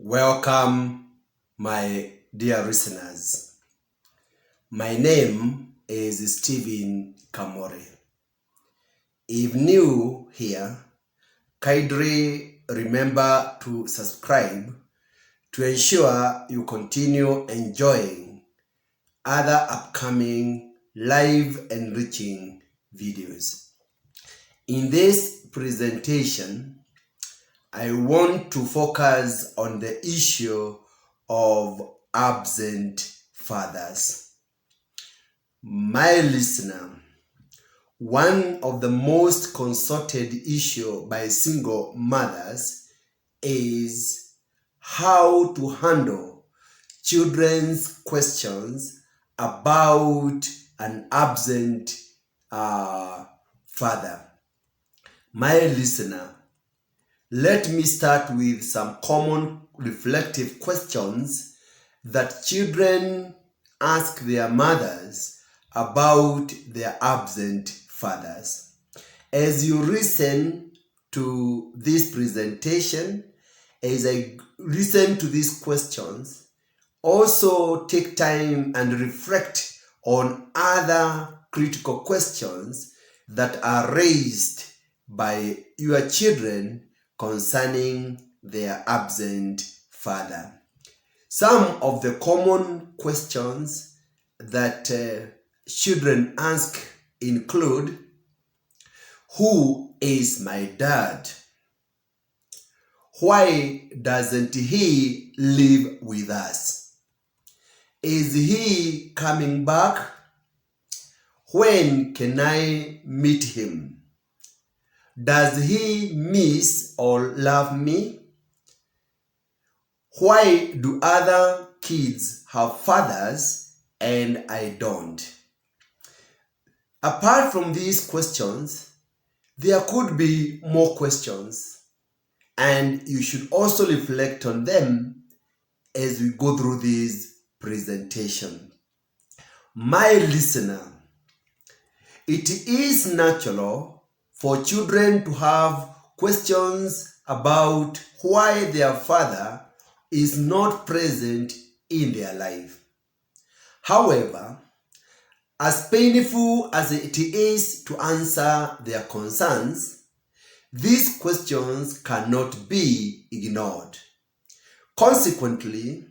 Welcome, my dear listeners. My name is Stephen Kamore. If new here, kindly remember to subscribe to ensure you continue enjoying other upcoming live enriching videos. In this presentation, I want to focus on the issue of absent fathers. My listener, one of the most consulted issue by single mothers is how to handle children's questions about an absent father. My listener, let me start with some common reflective questions that children ask their mothers about their absent fathers. As you listen to this presentation, as I listen to these questions, also take time and reflect on other critical questions that are raised by your children concerning their absent father. Some of the common questions that children ask include: who is my dad? Why doesn't he live with us? Is he coming back? When can I meet him? Does he miss or love me? Why do other kids have fathers and I don't? Apart from these questions, there could be more questions, and you should also reflect on them as we go through this presentation. My listener, it is natural for children to have questions about why their father is not present in their life. However, as painful as it is to answer their concerns, these questions cannot be ignored. Consequently,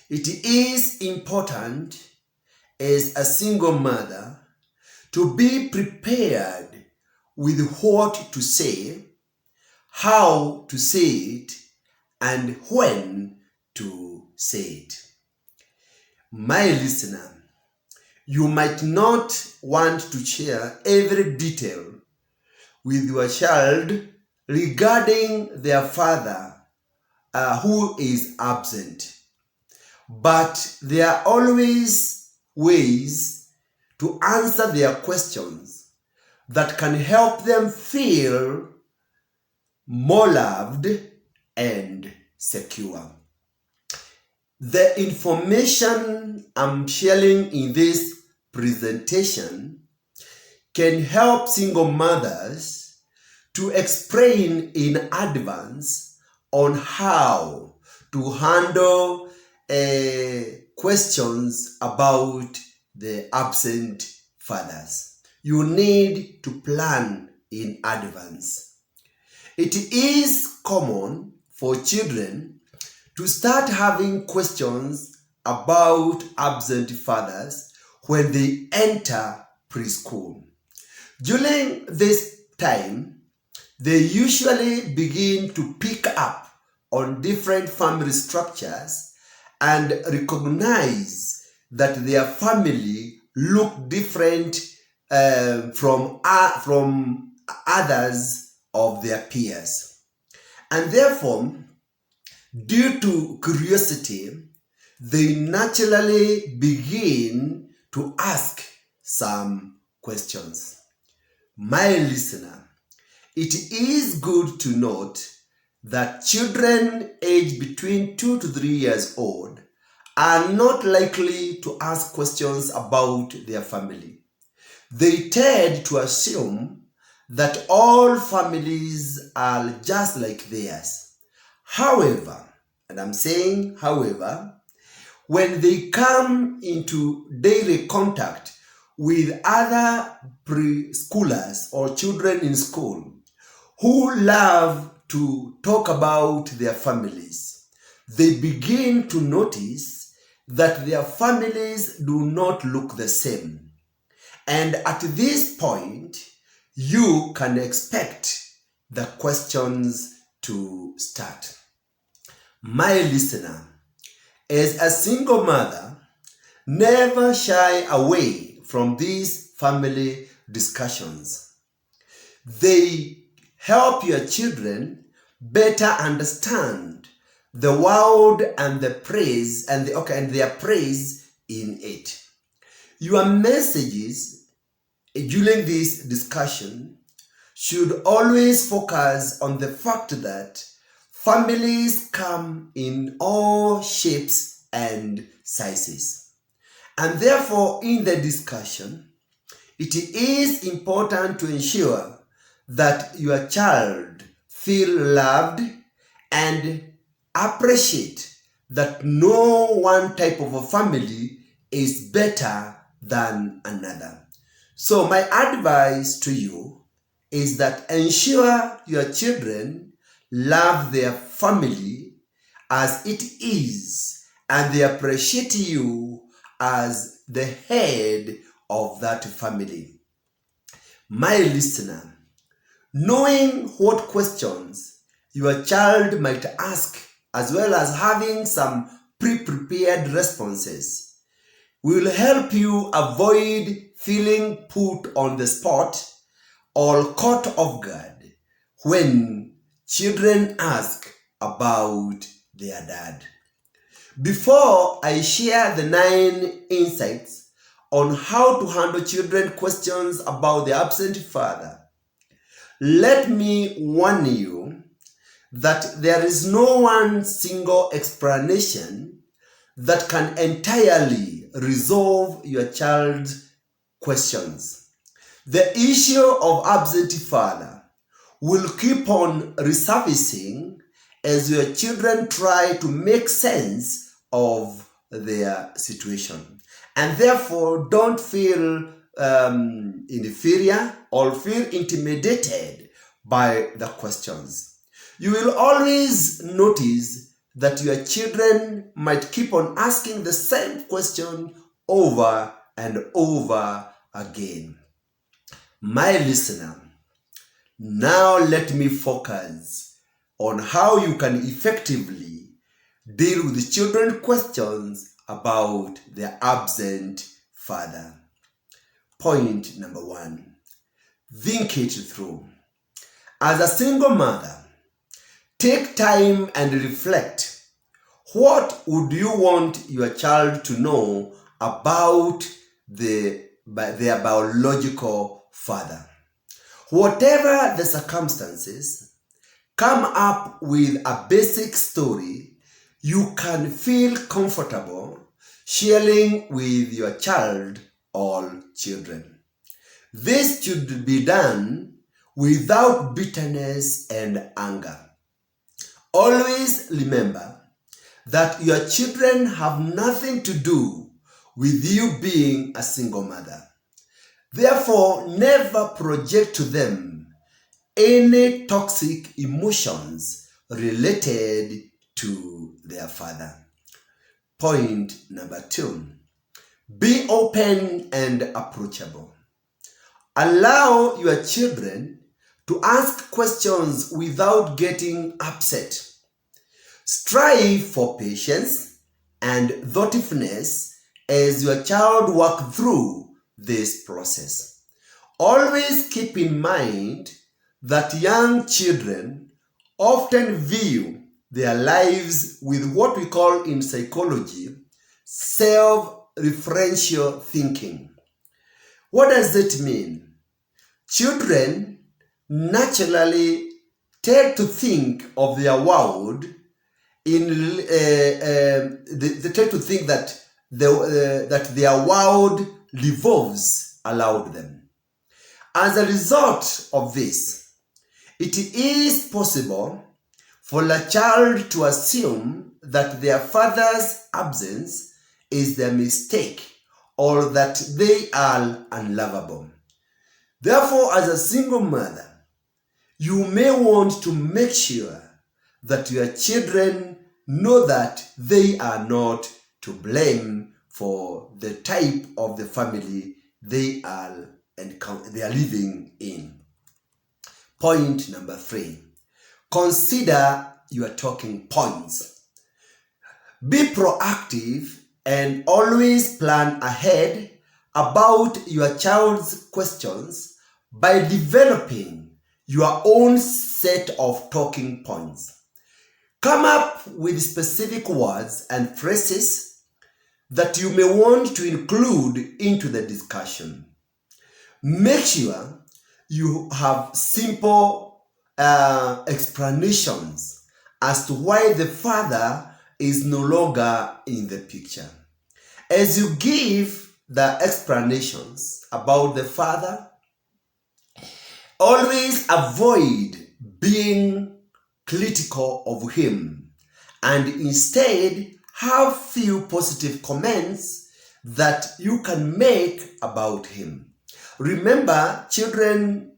it is important as a single mother to be prepared with what to say, how to say it, and when to say it. My listener, you might not want to share every detail with your child regarding their father who is absent, but there are always ways to answer their questions that can help them feel more loved and secure. The information I'm sharing in this presentation can help single mothers to explain in advance on how to handle questions about the absent fathers. You need to plan in advance. It is common for children to start having questions about absent fathers when they enter preschool. During this time, they usually begin to pick up on different family structures and recognize that their family look different from others of their peers. And therefore, due to curiosity, they naturally begin to ask some questions. My listener, it is good to note that children aged between 2 to 3 years old are not likely to ask questions about their family. They tend to assume that all families are just like theirs. However, And I'm saying, however, when they come into daily contact with other preschoolers or children in school who love to talk about their families, they begin to notice that their families do not look the same. And at this point, you can expect the questions to start. My listener, as a single mother, never shy away from these family discussions. They help your children better understand the world and the praise and their praise in it. Your messages during this discussion should always focus on the fact that families come in all shapes and sizes. And therefore, in the discussion, it is important to ensure that your child feel loved and appreciate that no one type of a family is better than another. So my advice to you is that ensure your children love their family as it is, and they appreciate you as the head of that family. My listener, knowing what questions your child might ask, as well as having some pre-prepared responses, will help you avoid feeling put on the spot or caught off guard when children ask about their dad. Before I share the 9 insights on how to handle children questions about the absent father, let me warn you that there is no one single explanation that can entirely resolve your child's questions. The issue of absent father will keep on resurfacing as your children try to make sense of their situation. And therefore, don't feel inferior or feel intimidated by the questions. You will always notice that your children might keep on asking the same question over and over again. My listener, now let me focus on how you can effectively deal with children's questions about their absent father. Point number 1, think it through. As a single mother, take time and reflect. What would you want your child to know about their biological father? Whatever the circumstances, come up with a basic story you can feel comfortable sharing with your child or children. This should be done without bitterness and anger. Always remember that your children have nothing to do with you being a single mother. Therefore, never project to them any toxic emotions related to their father. Point number 2, be open and approachable. Allow your children to ask questions without getting upset. Strive for patience and thoughtfulness as your child works through this process. Always keep in mind that young children often view their lives with what we call in psychology self-referential thinking. What does it mean? Children naturally tend to think of their world they tend to think that their world revolves around them. As a result of this, it is possible for a child to assume that their father's absence is their mistake or that they are unlovable. Therefore, as a single mother, you may want to make sure that your children know that they are not to blame for the type of the family they are living in. Point number 3. Consider your talking points. Be proactive and always plan ahead about your child's questions by developing your own set of talking points. Come up with specific words and phrases that you may want to include into the discussion. Make sure you have simple explanations as to why the father is no longer in the picture. As you give the explanations about the father, always avoid being critical of him and instead have few positive comments that you can make about him. Remember, children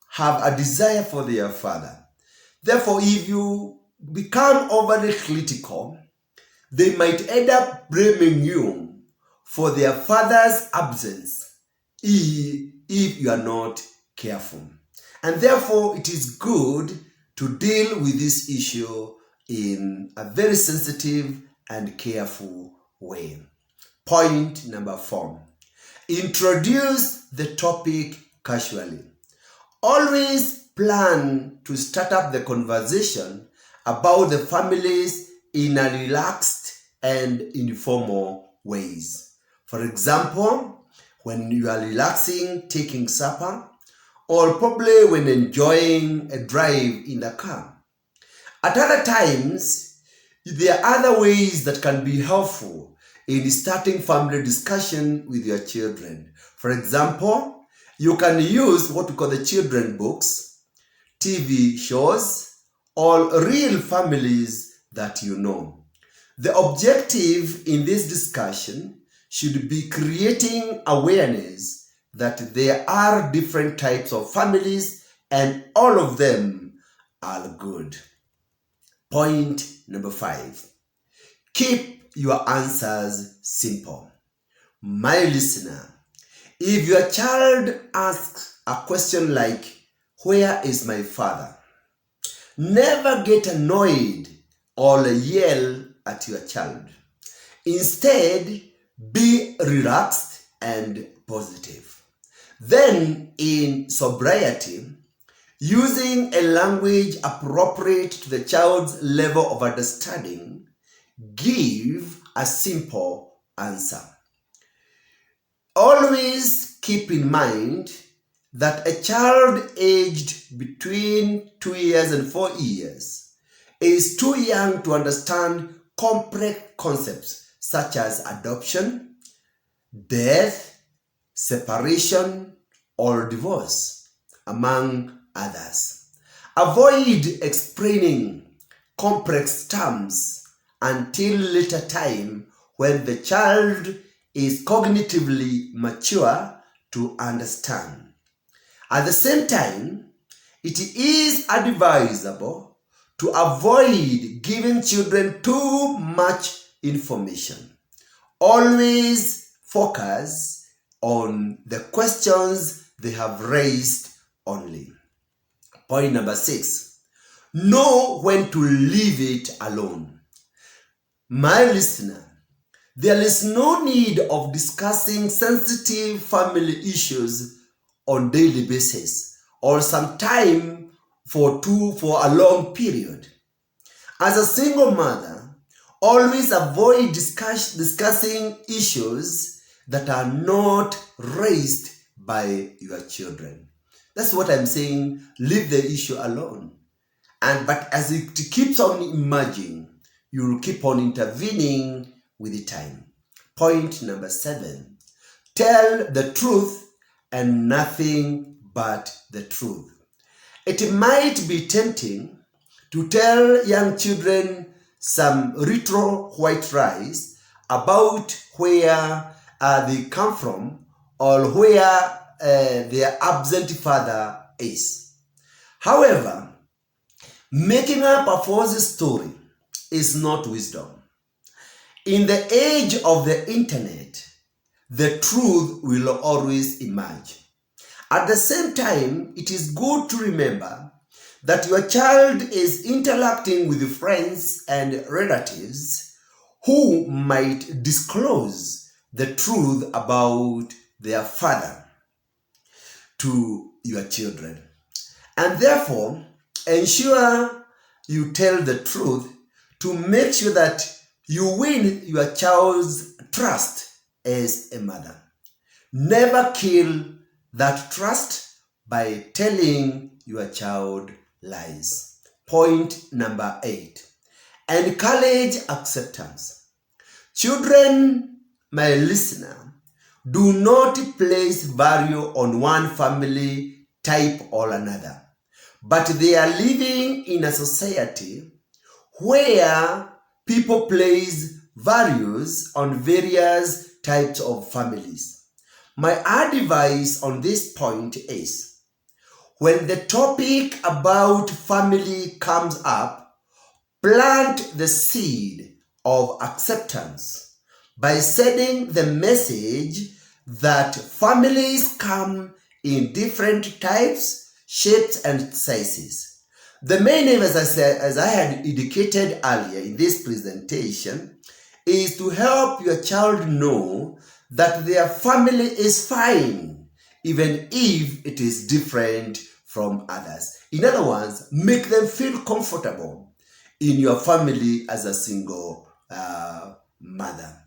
have a desire for their father. Therefore, if you become overly critical, they might end up blaming you for their father's absence if you are not careful. And therefore, it is good to deal with this issue in a very sensitive and careful way. Point number 4. Introduce the topic casually. Always plan to start up the conversation about the families in a relaxed and informal ways. For example, when you are relaxing, taking supper, or probably when enjoying a drive in the car. At other times, there are other ways that can be helpful in starting family discussion with your children. For example, you can use what we call the children books, TV shows, or real families that you know. The objective in this discussion should be creating awareness that there are different types of families and all of them are good. Point number 5. Keep your answers simple. My listener, if your child asks a question like, "Where is my father?" never get annoyed or yell at your child. Instead, be relaxed and positive. Then, in sobriety, using a language appropriate to the child's level of understanding, give a simple answer. Always keep in mind that a child aged between 2 years and 4 years is too young to understand complex concepts such as adoption, death, separation, or divorce, among others. Avoid explaining complex terms until later time when the child is cognitively mature to understand. At the same time, it is advisable to avoid giving children too much information. Always focus on the questions they have raised only. Point number 6. Know when to leave it alone. My listener, there is no need of discussing sensitive family issues on daily basis or sometime for a long period. As a single mother, always avoid discussing issues that are not raised by your children. That's what I'm saying. Leave the issue alone. But as it keeps on emerging, you will keep on intervening with the time. Point number 7. Tell the truth and nothing but the truth. It might be tempting to tell young children some retro white rice about where they come from or where their absent father is. However, making up a false story is not wisdom. In the age of the internet, the truth will always emerge. At the same time, it is good to remember that your child is interacting with friends and relatives who might disclose the truth about their father to your children. And therefore, ensure you tell the truth to make sure that you win your child's trust as a mother. Never kill that trust by telling your child lies. Point number 8. Encourage acceptance. Children, my listener, do not place value on one family type or another, but they are living in a society where people place values on various types of families. My advice on this point is, when the topic about family comes up, plant the seed of acceptance by sending the message that families come in different types, shapes, and sizes. The main aim, as I had indicated earlier in this presentation, is to help your child know that their family is fine, even if it is different from others. In other words, make them feel comfortable in your family as a single mother.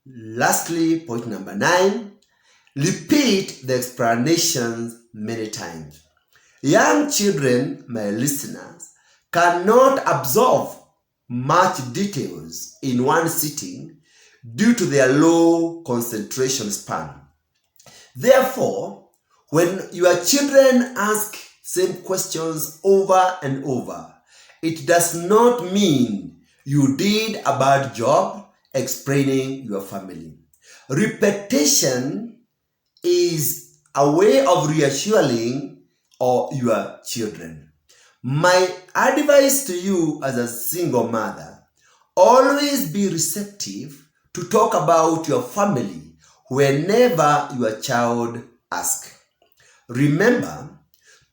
Lastly, point number 9, repeat the explanations many times. Young children, my listeners, cannot absorb much details in one sitting due to their low concentration span. Therefore, when your children ask same questions over and over, it does not mean you did a bad job explaining your family. Repetition is a way of reassuring your children. My advice to you as a single mother, always be receptive to talk about your family whenever your child asks. Remember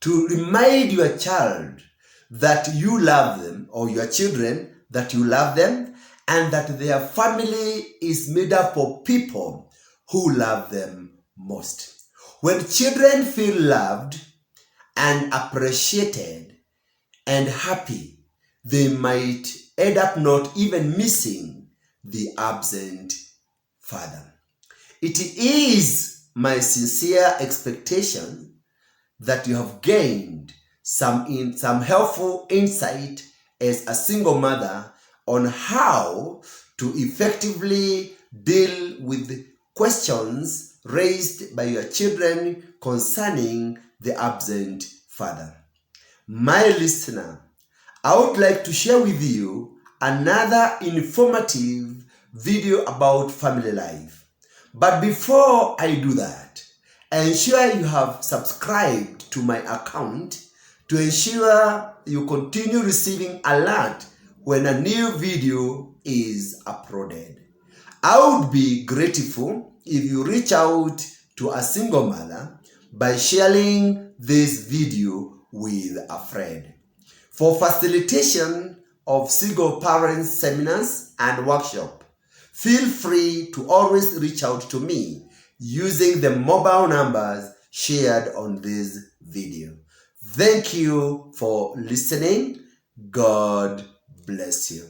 to remind your child that you love them, or your children that you love them, and that their family is made up of people who love them most. When children feel loved and appreciated and happy, they might end up not even missing the absent father. It is my sincere expectation that you have gained some helpful insight as a single mother on how to effectively deal with questions raised by your children concerning the absent father. My listener, I would like to share with you another informative video about family life. But before I do that, ensure you have subscribed to my account to ensure you continue receiving alert when a new video is uploaded. I would be grateful if you reach out to a single mother by sharing this video with a friend. For facilitation of single parents seminars and workshops, feel free to always reach out to me using the mobile numbers shared on this video. Thank you for listening. God bless you.